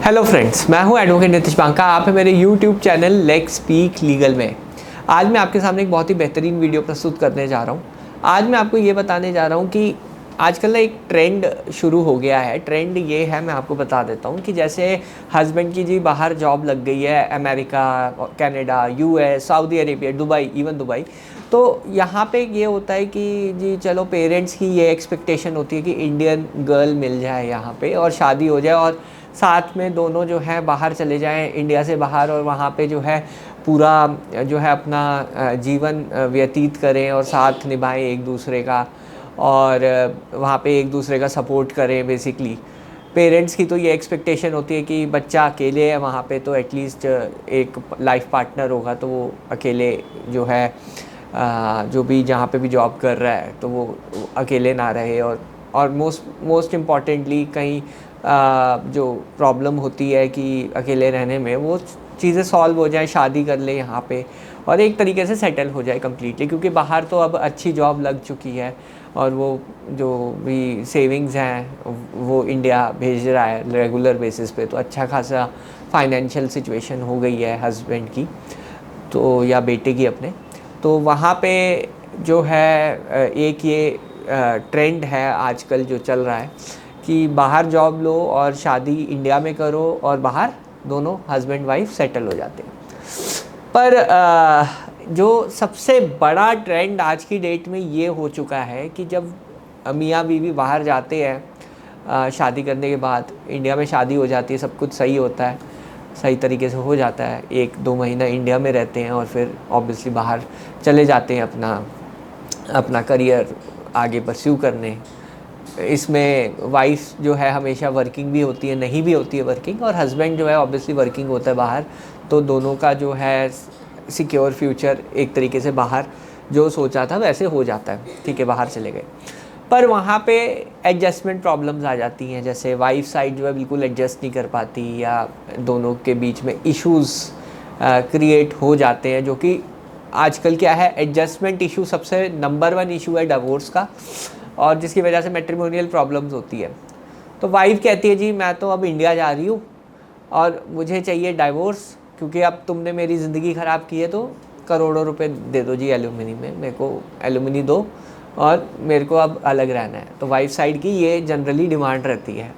Hello friends, मैं हूं advocate Nitish Banka. आप हैं मेरे YouTube channel let's speak legal में। आज मैं आपके सामने एक बहुत ही बेहतरीन वीडियो प्रस्तुत करने जा रहा हूं। आज मैं आपको ये बताने जा रहा हूं कि आजकल ना एक ट्रेंड शुरू हो गया है। ट्रेंड ये है, मैं आपको बता देता हूं कि जैसे हस्बैंड की जी बाहर जॉब लग गई है, America, Canada, US, Saudi Arabia, Dubai, even Dubai. तो यहाँ पे ये होता है कि जी चलो पेरेंट्स की ये एक्सपेक्टेशन होती है कि इंडियन गर्ल मिल जाए यहाँ पे और शादी हो जाए और साथ में दोनों जो है बाहर चले जाएं इंडिया से बाहर, और वहाँ पे जो है पूरा जो है अपना जीवन व्यतीत करें और साथ निभाएं एक दूसरे का, और वहाँ पे एक दूसरे का सपोर्ट करें। बेसिकली पेरेंट्स की तो ये एक्सपेक्टेशन होती है कि बच्चा अकेले है वहाँ पे तो एटलीस्ट एक लाइफ पार्टनर होगा, तो वो अकेले जो है जो भी जहाँ पे भी जॉब कर रहा है तो वो अकेले ना रहे। और मोस्ट इम्पॉर्टेंटली कहीं जो प्रॉब्लम होती है कि अकेले रहने में, वो चीज़ें सॉल्व हो जाए, शादी कर ले यहाँ पे और एक तरीके से सेटल हो जाए कम्प्लीटली। क्योंकि बाहर तो अब अच्छी जॉब लग चुकी है और वो जो भी सेविंग्स हैं वो इंडिया भेज रहा है रेगुलर बेसिस पे, तो अच्छा खासा फाइनेंशियल सिचुएशन हो गई है हस्बैंड की तो, या बेटे की अपने। तो वहाँ पे जो है एक ये ट्रेंड है आजकल जो चल रहा है कि बाहर जॉब लो और शादी इंडिया में करो और बाहर दोनों हस्बैंड वाइफ सेटल हो जाते हैं। पर जो सबसे बड़ा ट्रेंड आज की डेट में ये हो चुका है कि जब मियाँ बीवी बाहर जाते हैं शादी करने के बाद, इंडिया में शादी हो जाती है, सब कुछ सही होता है, सही तरीके से हो जाता है, 1-2 महीना इंडिया में रहते हैं और फिर ऑब्वियसली बाहर चले जाते हैं अपना करियर आगे परस्यू करने। इसमें वाइफ जो है हमेशा वर्किंग भी होती है, नहीं भी होती है वर्किंग, और हस्बैंड जो है ऑब्वियसली वर्किंग होता है बाहर। तो दोनों का जो है सिक्योर फ्यूचर एक तरीके से बाहर जो सोचा था वैसे हो जाता है, ठीक है, बाहर चले गए। पर वहाँ पे एडजस्टमेंट प्रॉब्लम्स आ जाती हैं, जैसे वाइफ साइड जो है बिल्कुल एडजस्ट नहीं कर पाती या दोनों के बीच में इश्यूज़ क्रिएट हो जाते हैं, जो कि आजकल क्या है, एडजस्टमेंट इशू सबसे नंबर 1 इशू है डिवोर्स का, और जिसकी वजह से मैट्रिमोनियल प्रॉब्लम्स होती है। तो वाइफ कहती है जी मैं तो अब इंडिया जा रही हूँ और मुझे चाहिए डाइवोर्स, क्योंकि अब तुमने मेरी ज़िंदगी ख़राब की है, तो करोड़ों रुपए दे दो जी एलुमिनी में, मेरे को एलुमिनी दो और मेरे को अब अलग रहना है। तो वाइफ साइड की ये जनरली डिमांड रहती है।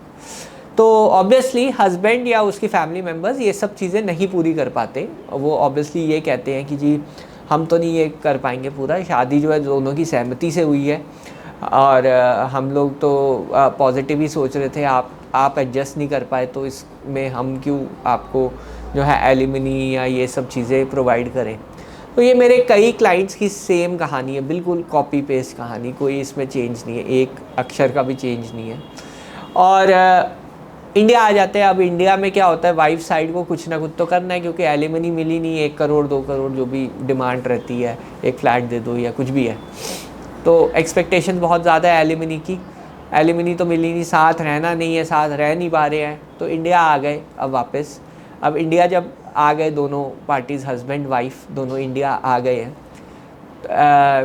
तो ऑब्वियसली हस्बैंड या उसकी फैमिली मेम्बर्स ये सब चीज़ें नहीं पूरी कर पाते। वो ऑब्वियसली ये कहते हैं कि जी हम तो नहीं ये कर पाएंगे पूरा, शादी जो है दोनों की सहमति से हुई है और हम लोग तो पॉजिटिव ही सोच रहे थे, आप एडजस्ट नहीं कर पाए तो इसमें हम क्यों आपको जो है एलिमनी या ये सब चीज़ें प्रोवाइड करें। तो ये मेरे कई क्लाइंट्स की सेम कहानी है, बिल्कुल कॉपी पेस्ट कहानी, कोई इसमें चेंज नहीं है, एक अक्षर का भी चेंज नहीं है। और इंडिया आ जाते हैं। अब इंडिया में क्या होता है, वाइफ साइड को कुछ ना कुछ तो करना है, क्योंकि एलिमनी मिली नहीं, 1 करोड़ 2 करोड़ जो भी डिमांड रहती है, एक फ्लैट दे दो या कुछ भी है, तो एक्सपेक्टेशन बहुत ज़्यादा है एलिमनी की। एलिमनी तो मिली नहीं, साथ रहना नहीं है, साथ रह नहीं पा रहे हैं, तो इंडिया आ गए अब वापस। अब इंडिया जब आ गए दोनों पार्टीज़, हस्बैंड वाइफ दोनों इंडिया आ गए हैं,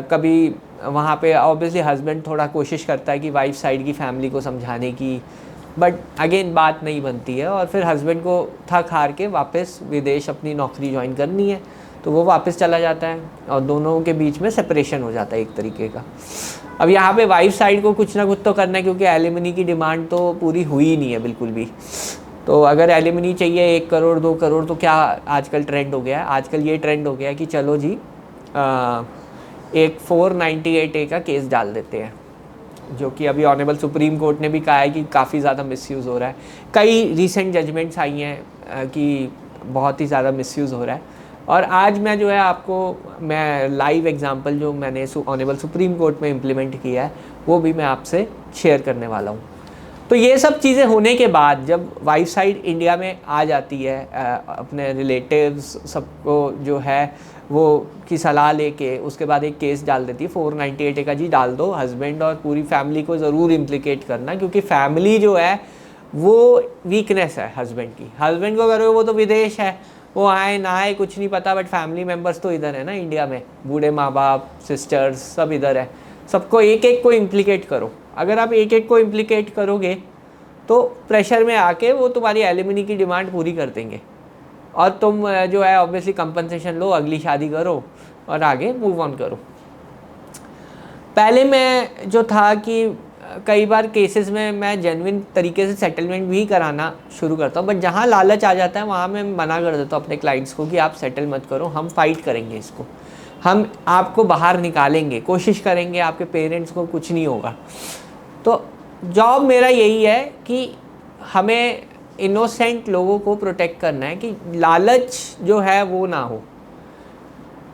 कभी वहाँ पे ऑब्वियसली हस्बैंड थोड़ा कोशिश करता है कि वाइफ साइड की फैमिली को समझाने की, बट अगेन बात नहीं बनती है और फिर हस्बैंड को थक हार के वापस विदेश अपनी नौकरी ज्वाइन करनी है, तो वो वापस चला जाता है और दोनों के बीच में सेपरेशन हो जाता है एक तरीके का। अब यहाँ पे वाइफ साइड को कुछ ना कुछ तो करना है, क्योंकि एलिमनी की डिमांड तो पूरी हुई ही नहीं है बिल्कुल भी। तो अगर एलिमनी चाहिए 1 करोड़ 2 करोड़, तो क्या आजकल ट्रेंड हो गया है, आजकल ये ट्रेंड हो गया है कि चलो जी एक 498A का केस डाल देते हैं, जो कि अभी ऑनरेबल सुप्रीम कोर्ट ने भी कहा है कि काफ़ी ज़्यादा मिसयूज़ हो रहा है। कई रीसेंट जजमेंट्स आई हैं कि बहुत ही ज़्यादा मिसयूज़ हो रहा है। और आज मैं जो है आपको मैं लाइव एग्जांपल जो मैंने ऑनरेबल सुप्रीम कोर्ट में इम्प्लीमेंट किया है वो भी मैं आपसे शेयर करने वाला हूँ। तो ये सब चीज़ें होने के बाद जब वाइफ साइड इंडिया में आ जाती है, अपने रिलेटिव्स सबको जो है वो की सलाह लेके उसके बाद एक केस डाल देती है 498A का, जी डाल दो, हस्बैंड और पूरी फैमिली को ज़रूर इम्प्लिकेट करना, क्योंकि फैमिली जो है वो वीकनेस है हस्बैंड की। हस्बैंड को करो वो तो विदेश है, वो आए ना आए कुछ नहीं पता, बट फैमिली मेम्बर्स तो इधर है ना इंडिया में, बूढ़े माँ बाप, सिस्टर्स सब इधर है, सबको एक एक को इम्प्लिकेट करो। अगर आप एक एक को इम्प्लिकेट करोगे तो प्रेशर में आके वो तुम्हारी एलिमनी की डिमांड पूरी कर देंगे और तुम जो है ऑब्वियसली कंपनसेशन लो, अगली शादी करो और आगे मूव ऑन करो। पहले मैं जो था कि कई बार केसेस में मैं जेन्युइन तरीके से सेटलमेंट भी कराना शुरू करता हूँ, बट जहाँ लालच आ जाता है वहाँ मैं मना कर देता हूँ अपने क्लाइंट्स को कि आप सेटल मत करो, हम फाइट करेंगे इसको, हम आपको बाहर निकालेंगे, कोशिश करेंगे, आपके पेरेंट्स को कुछ नहीं होगा। तो जॉब मेरा यही है कि हमें इनोसेंट लोगों को प्रोटेक्ट करना है कि लालच जो है वो ना हो।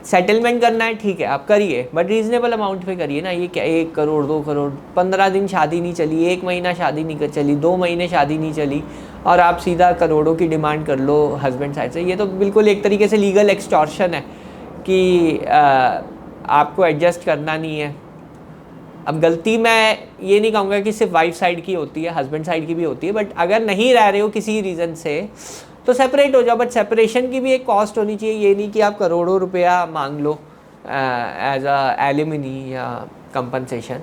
सेटलमेंट करना है ठीक है आप करिए, बट रीजनेबल अमाउंट पे करिए ना। ये क्या 1 करोड़ 2 करोड़, 15 दिन शादी नहीं चली, 1 महीना शादी नहीं चली, 2 महीने शादी नहीं चली और आप सीधा करोड़ों की डिमांड कर लो हस्बैंड साइड से। ये तो बिल्कुल एक तरीके से लीगल एक्सटॉर्शन है कि आपको एडजस्ट करना नहीं है। अब गलती मैं ये नहीं कहूँगा कि सिर्फ वाइफ साइड की होती है, हस्बैंड साइड की भी होती है, बट अगर नहीं रह रहे हो किसी रीज़न से तो सेपरेट हो जाओ। बट सेपरेशन की भी एक कॉस्ट होनी चाहिए, ये नहीं कि आप करोड़ों रुपया मांग लो एज अ एलिमनी या कंपनसेशन,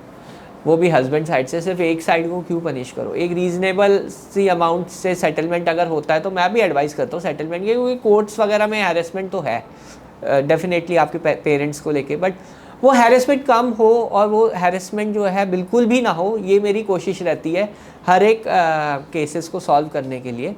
वो भी हस्बैंड साइड से। सिर्फ एक साइड को क्यों पनिश करो? एक रीज़नेबल सी अमाउंट से सेटलमेंट अगर होता है तो मैं भी एडवाइस करता हूँ सेटलमेंट के, क्योंकि कोर्ट्स वगैरह में हैरेसमेंट तो है डेफिनेटली आपके पेरेंट्स को लेके, बट वो हैरेसमेंट कम हो और वो हैरेसमेंट जो है बिल्कुल भी ना हो, ये मेरी कोशिश रहती है हर एक केसेस को सॉल्व करने के लिए।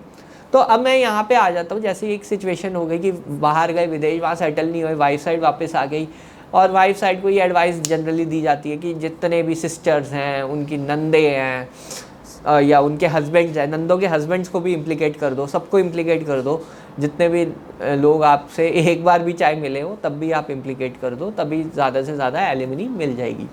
तो अब मैं यहाँ पे आ जाता हूँ, जैसे एक सिचुएशन हो गई कि बाहर गए विदेश, वहाँ सेटल नहीं हुए, वाइफ साइड वापस आ गई और वाइफ साइड को ये एडवाइस जनरली दी जाती है कि जितने भी सिस्टर्स हैं, उनकी नंदे हैं या उनके हस्बैंड्स हैं, नंदों के हस्बैंड्स को भी इम्प्लिकेट कर दो, सबको इम्प्लिकेट कर दो, जितने भी लोग आपसे एक बार भी चाहे मिले हो तब भी आप इम्प्लिकेट कर दो, तभी ज़्यादा से ज़्यादा एलिमनी मिल जाएगी।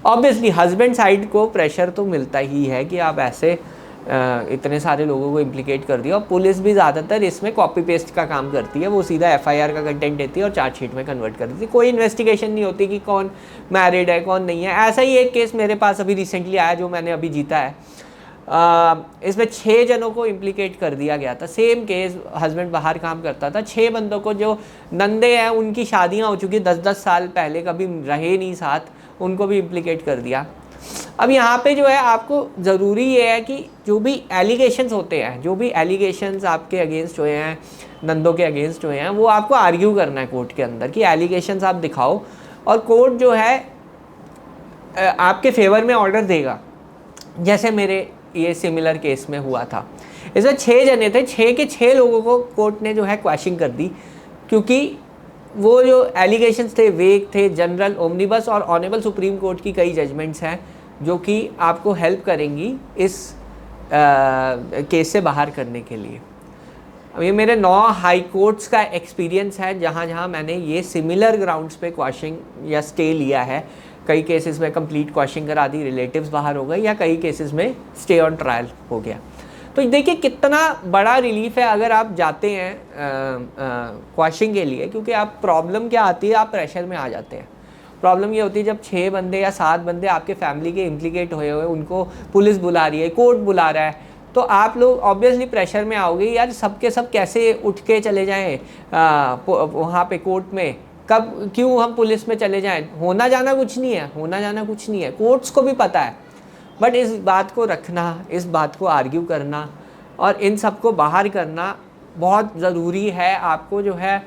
ऑब्वियसली हस्बैंड साइड को प्रेशर तो मिलता ही है कि आप ऐसे इतने सारे लोगों को इम्प्लिकेट कर दिया, और पुलिस भी ज़्यादातर इसमें कॉपी पेस्ट का काम करती है, वो सीधा एफआईआर का कंटेंट देती है और चार्जशीट में कन्वर्ट कर देती है। कोई इन्वेस्टिगेशन नहीं होती कि कौन मैरिड है कौन नहीं है। ऐसा ही एक केस मेरे पास अभी रिसेंटली आया जो मैंने अभी जीता है। इसमें 6 जनों को इम्प्लिकेट कर दिया गया था। सेम केस, हस्बैंड बाहर काम करता था, 6 बंदों को, जो नंदे हैं उनकी शादियाँ हो चुकी 10-10 साल पहले, कभी रहे नहीं साथ, उनको भी इम्प्लिकेट कर दिया। अब यहाँ पे जो है आपको ज़रूरी ये है कि जो भी एलिगेशंस होते हैं, जो भी एलिगेशंस आपके अगेंस्ट हुए हैं, नंदों के अगेंस्ट हुए हैं, वो आपको आर्ग्यू करना है कोर्ट के अंदर कि एलिगेशंस आप दिखाओ, और कोर्ट जो है आपके फेवर में ऑर्डर देगा। जैसे मेरे ये सिमिलर केस में हुआ था, इसमें 6 जने थे, 6 के 6 लोगों को कोर्ट ने जो है क्वैशिंग कर दी, क्योंकि वो जो एलिगेशंस थे वेग थे, जनरल, ओमनिबस और ऑनरेबल सुप्रीम कोर्ट की कई जजमेंट्स हैं जो कि आपको हेल्प करेंगी इस केस से बाहर करने के लिए। अब ये मेरे 9 हाई कोर्ट्स का एक्सपीरियंस है जहाँ जहाँ मैंने ये सिमिलर ग्राउंड्स पे क्वैशिंग या स्टे लिया है। कई केसेस में कंप्लीट क्वैशिंग करा दी, रिलेटिव्स बाहर हो गए, या कई केसेस में स्टे ऑन ट्रायल हो गया। तो देखिए कितना बड़ा रिलीफ है अगर आप जाते हैं क्वैशिंग के लिए, क्योंकि आप प्रॉब्लम क्या आती है, आप प्रेशर में आ जाते हैं। प्रॉब्लम ये होती है जब 6 बंदे या 7 बंदे आपके फैमिली के इम्प्लिकेट हुए हुए, उनको पुलिस बुला रही है, कोर्ट बुला रहा है, तो आप लोग ऑब्वियसली प्रेशर में आओगे, यार सब के सब कैसे उठ के चले जाएं वहाँ पे कोर्ट में, कब क्यों हम पुलिस में चले जाएं। होना जाना कुछ नहीं है, होना जाना कुछ नहीं है, कोर्ट्स को भी पता है, बट इस बात को रखना, इस बात को आर्ग्यू करना और इन सब को बाहर करना बहुत ज़रूरी है। आपको जो है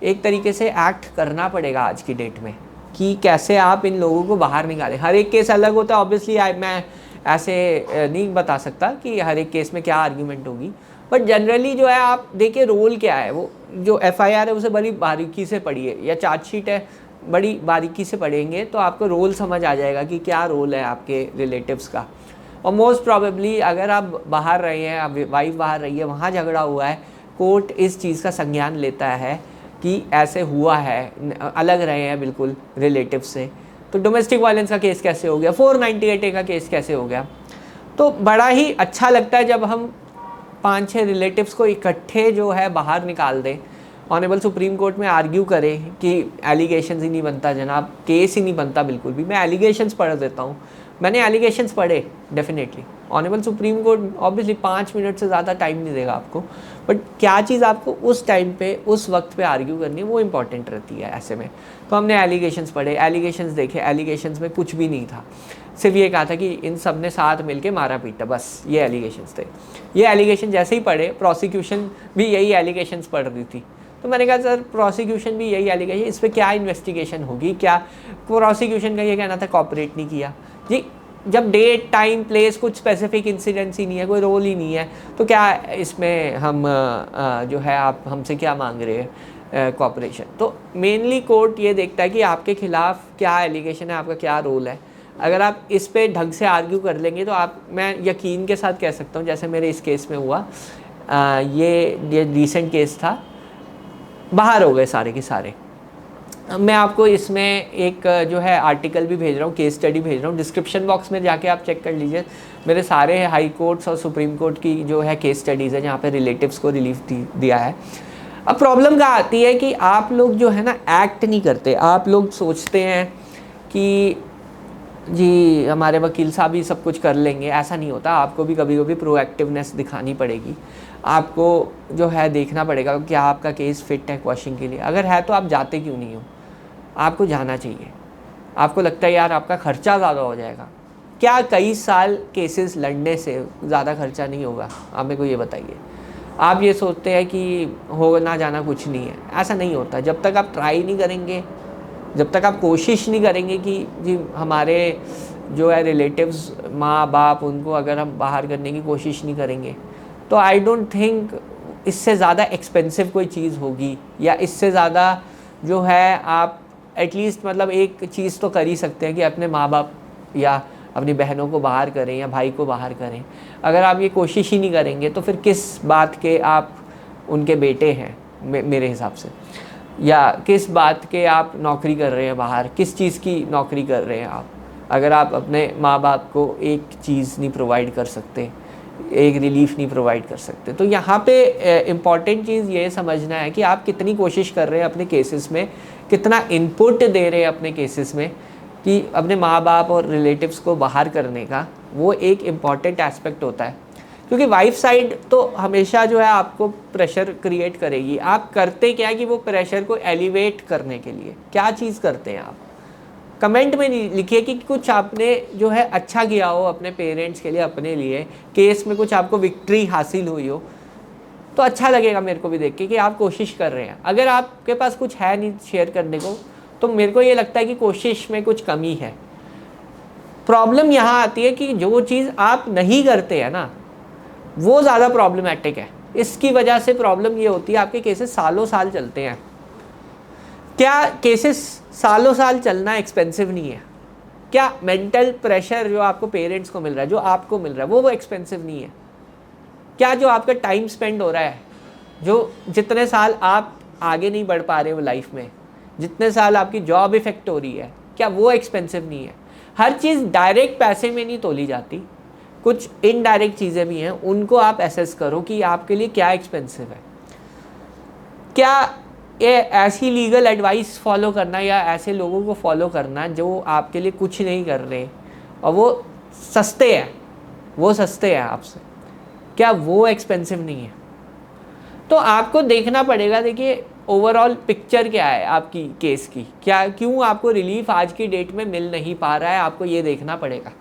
एक तरीके से एक्ट करना पड़ेगा आज की डेट में कि कैसे आप इन लोगों को बाहर निकालें। हर एक केस अलग होता है, ऑब्वियसली मैं ऐसे नहीं बता सकता कि हर एक केस में क्या आर्ग्यूमेंट होगी, बट जनरली जो है आप देखिए रोल क्या है, वो जो एफआईआर है उसे बड़ी बारीकी से पढ़िए, या चार्जशीट है बड़ी बारीकी से पढ़ेंगे तो आपको रोल समझ आ जाएगा कि क्या रोल है आपके रिलेटिव्स का। और मोस्ट प्रॉबेबली अगर आप बाहर रहे हैं, आप वाइफ बाहर रही है, वहाँ झगड़ा हुआ है, कोर्ट इस चीज़ का संज्ञान लेता है कि ऐसे हुआ है, अलग रहे हैं बिल्कुल रिलेटिव से, तो डोमेस्टिक वायलेंस का केस कैसे हो गया, 498A का केस कैसे हो गया। तो बड़ा ही अच्छा लगता है जब हम 5-6 रिलेटिव्स को इकट्ठे जो है बाहर निकाल दें, ऑनरेबल सुप्रीम कोर्ट में आर्ग्यू करें कि एलिगेशंस ही नहीं बनता जनाब, केस ही नहीं बनता बिल्कुल भी। मैं एलिगेशंस पढ़ देता हूँ, मैंने एलिगेशंस पढ़े definitely, honourable supreme court obviously 5 minute से ज़्यादा टाइम नहीं देगा आपको, बट क्या चीज़ आपको उस टाइम पे उस वक्त पे आर्ग्यू करनी है वो इंपॉर्टेंट रहती है ऐसे में। तो हमने एलिगेशंस पढ़े, एलिगेशंस देखे, एलिगेशंस में कुछ भी नहीं था, सिर्फ ये कहा था कि इन सब ने साथ मिलके मारा पीटा, बस ये एलिगेशंस थे। ये एलिगेशन जैसे ही पढ़े, प्रोसिक्यूशन भी यही एलिगेशंस पढ़ रही थी, तो मैंने कहा सर प्रोसिक्यूशन भी यही एलिगेशन, इस पर क्या इन्वेस्टिगेशन होगी, क्या प्रोसिक्यूशन का ये कहना था कॉपरेट नहीं किया जी। जब डेट टाइम प्लेस कुछ स्पेसिफिक इंसिडेंट्स ही नहीं है, कोई रोल ही नहीं है, तो क्या इसमें हम जो है आप हमसे क्या मांग रहे हैं कॉपरेशन। तो मेनली कोर्ट ये देखता है कि आपके खिलाफ क्या एलिगेशन है, आपका क्या रोल है। अगर आप इस पे ढंग से आर्ग्यू कर लेंगे तो आप, मैं यकीन के साथ कह सकता हूँ जैसे मेरे इस केस में हुआ, ये रिसेंट केस था, बाहर हो गए सारे के सारे। मैं आपको इसमें एक जो है आर्टिकल भी भेज रहा हूँ, केस स्टडी भेज रहा हूँ, डिस्क्रिप्शन बॉक्स में जाके आप चेक कर लीजिए। मेरे सारे हाई कोर्ट्स और सुप्रीम कोर्ट की जो है केस स्टडीज़ है जहाँ पे रिलेटिव्स को रिलीफ दिया है। अब प्रॉब्लम क्या आती है कि आप लोग जो है ना एक्ट नहीं करते, आप लोग सोचते हैं कि जी हमारे वकील साहब ही सब कुछ कर लेंगे, ऐसा नहीं होता। आपको भी कभी कभी प्रोएक्टिवनेस दिखानी पड़ेगी, आपको जो है देखना पड़ेगा क्या आपका केस फिट है क्वेश्चन के लिए। अगर है तो आप जाते क्यों नहीं हो, आपको जाना चाहिए। आपको लगता है यार आपका खर्चा ज़्यादा हो जाएगा, क्या कई साल केसेस लड़ने से ज़्यादा खर्चा नहीं होगा? आप मेरे को ये बताइए। आप ये सोचते हैं कि हो ना जाना कुछ नहीं है, ऐसा नहीं होता। जब तक आप ट्राई नहीं करेंगे, जब तक आप कोशिश नहीं करेंगे कि जी हमारे जो है रिलेटिव्स माँ बाप उनको अगर हम बाहर करने की कोशिश नहीं करेंगे, तो आई डोंट थिंक इससे ज़्यादा एक्सपेंसिव कोई चीज़ होगी, या इससे ज़्यादा जो है आप एटलीस्ट मतलब एक चीज़ तो कर ही सकते हैं कि अपने माँ बाप या अपनी बहनों को बाहर करें या भाई को बाहर करें। अगर आप ये कोशिश ही नहीं करेंगे तो फिर किस बात के आप उनके बेटे हैं मेरे हिसाब से, या किस बात के आप नौकरी कर रहे हैं बाहर, किस चीज़ की नौकरी कर रहे हैं आप, अगर आप अपने माँ बाप को एक चीज़ नहीं प्रोवाइड कर सकते, एक रिलीफ नहीं प्रोवाइड कर सकते। तो यहाँ पे इम्पॉर्टेंट चीज़ ये समझना है कि आप कितनी कोशिश कर रहे हैं अपने केसेस में, कितना इनपुट दे रहे हैं अपने केसेस में, कि अपने माँ बाप और रिलेटिव्स को बाहर करने का, वो एक इम्पॉर्टेंट एस्पेक्ट होता है। क्योंकि वाइफ साइड तो हमेशा जो है आपको प्रेशर क्रिएट करेगी। आप करते क्या है कि वो प्रेशर को एलिवेट करने के लिए क्या चीज़ करते हैं आप कमेंट में लिखिए कि कुछ आपने जो है अच्छा किया हो अपने पेरेंट्स के लिए, अपने लिए केस में कुछ आपको विक्ट्री हासिल हुई हो, तो अच्छा लगेगा मेरे को भी देख के कि आप कोशिश कर रहे हैं। अगर आपके पास कुछ है नहीं शेयर करने को, तो मेरे को ये लगता है कि कोशिश में कुछ कमी है। प्रॉब्लम यहाँ आती है कि जो चीज़ आप नहीं करते हैं ना, वो ज़्यादा प्रॉब्लमेटिक है। इसकी वजह से प्रॉब्लम ये होती है आपके केसेस सालों साल चलते हैं। क्या केसेस सालों साल चलना एक्सपेंसिव नहीं है? क्या मेंटल प्रेशर जो आपको पेरेंट्स को मिल रहा है, जो आपको मिल रहा है, वो एक्सपेंसिव नहीं है? क्या जो आपका टाइम स्पेंड हो रहा है, जो जितने साल आप आगे नहीं बढ़ पा रहे हो लाइफ में, जितने साल आपकी जॉब इफेक्ट हो रही है, क्या वो एक्सपेंसिव नहीं है? हर चीज़ डायरेक्ट पैसे में नहीं तोली जाती, कुछ इनडायरेक्ट चीज़ें भी हैं, उनको आप एसेस करो कि आपके लिए क्या एक्सपेंसिव है। क्या ये ऐसी लीगल एडवाइस फॉलो करना या ऐसे लोगों को फॉलो करना जो आपके लिए कुछ नहीं कर रहे और वो सस्ते हैं आपसे, क्या वो एक्सपेंसिव नहीं है? तो आपको देखना पड़ेगा। देखिए ओवरऑल पिक्चर क्या है आपकी केस की, क्या क्यों आपको रिलीफ आज की डेट में मिल नहीं पा रहा है, आपको ये देखना पड़ेगा।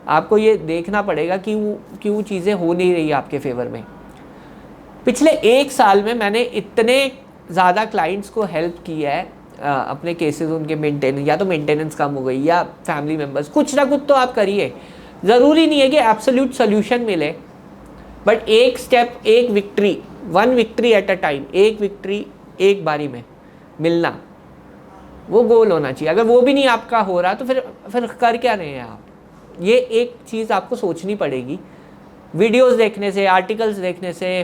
आपको ये देखना पड़ेगा कि क्यों चीज़ें हो नहीं रही आपके फेवर में। पिछले 1 साल में मैंने इतने ज़्यादा क्लाइंट्स को हेल्प की है अपने केसेस, उनके मेंटेनेंस, या तो मेंटेनेंस कम हो गई या फैमिली मेम्बर्स, कुछ ना कुछ तो आप करिए। ज़रूरी नहीं है कि एब्सोल्यूट सोल्यूशन मिले, बट एक स्टेप, एक victory, 1 victory at a time, एक विक्ट्री एक बारी में मिलना, वो गोल होना चाहिए। अगर वो भी नहीं आपका हो रहा तो फिर कर क्या रहे हैं आप? ये एक चीज़ आपको सोचनी पड़ेगी। वीडियोस देखने से, आर्टिकल्स देखने से,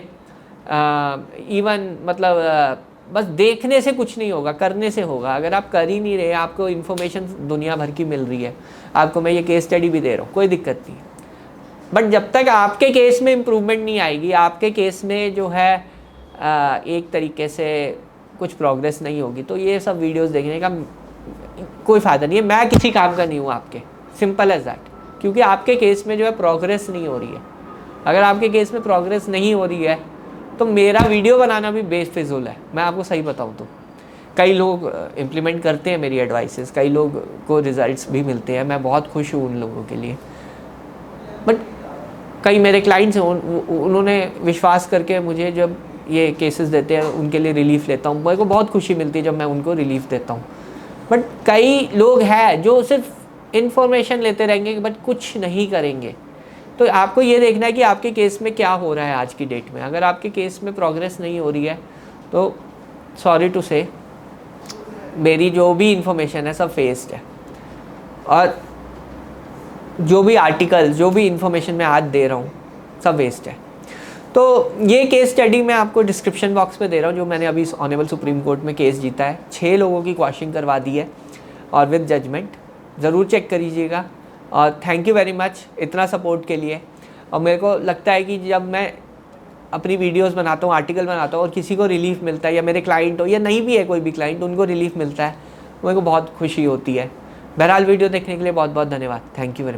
इवन मतलब बस देखने से कुछ नहीं होगा, करने से होगा। अगर आप कर ही नहीं रहे, आपको इन्फॉर्मेशन दुनिया भर की मिल रही है, आपको मैं ये केस स्टडी भी दे रहा हूँ, कोई दिक्कत नहीं है, बट जब तक आपके केस में इम्प्रूवमेंट नहीं आएगी, आपके केस में जो है एक तरीके से कुछ प्रोग्रेस नहीं होगी, तो ये सब वीडियोस देखने का कोई फ़ायदा नहीं है। मैं किसी काम का नहीं हूँ आपके, सिंपल एज दैट। क्योंकि आपके केस में जो है प्रोग्रेस नहीं हो रही है। अगर आपके केस में प्रोग्रेस नहीं हो रही है तो मेरा वीडियो बनाना भी बेफिजुल है, मैं आपको सही बताऊँ तो। कई लोग इम्प्लीमेंट करते हैं मेरी एडवाइसेस, कई लोग को रिजल्ट्स भी मिलते हैं, मैं बहुत खुश हूँ उन लोगों के लिए। बट कई मेरे क्लाइंट्स हैं, उन्होंने विश्वास करके मुझे जब ये केसेस देते हैं उनके लिए रिलीफ लेता हूँ, मेरे को बहुत खुशी मिलती है जब मैं उनको रिलीफ देता हूँ। बट कई लोग हैं जो सिर्फ इन्फॉर्मेशन लेते रहेंगे बट कुछ नहीं करेंगे। तो आपको ये देखना है कि आपके केस में क्या हो रहा है आज की डेट में। अगर आपके केस में प्रोग्रेस नहीं हो रही है तो सॉरी टू से मेरी जो भी इन्फॉर्मेशन है सब वेस्ट है, और जो भी आर्टिकल, जो भी इन्फॉर्मेशन मैं आज दे रहा हूँ सब वेस्ट है। तो ये केस स्टडी मैं आपको डिस्क्रिप्शन बॉक्स में दे रहा हूँ, जो मैंने अभी ऑनरेबल सुप्रीम कोर्ट में केस जीता है। 6 लोगों की क्वेश्चन करवा दी है और विद जजमेंट, ज़रूर चेक करिएगा। और थैंक यू वेरी मच इतना सपोर्ट के लिए। और मेरे को लगता है कि जब मैं अपनी वीडियोस बनाता हूँ, आर्टिकल बनाता हूँ और किसी को रिलीफ मिलता है, या मेरे क्लाइंट हो या नहीं भी है कोई भी क्लाइंट, उनको रिलीफ मिलता है, मेरे को बहुत खुशी होती है। बहरहाल वीडियो देखने के लिए बहुत बहुत धन्यवाद। Thank you very much.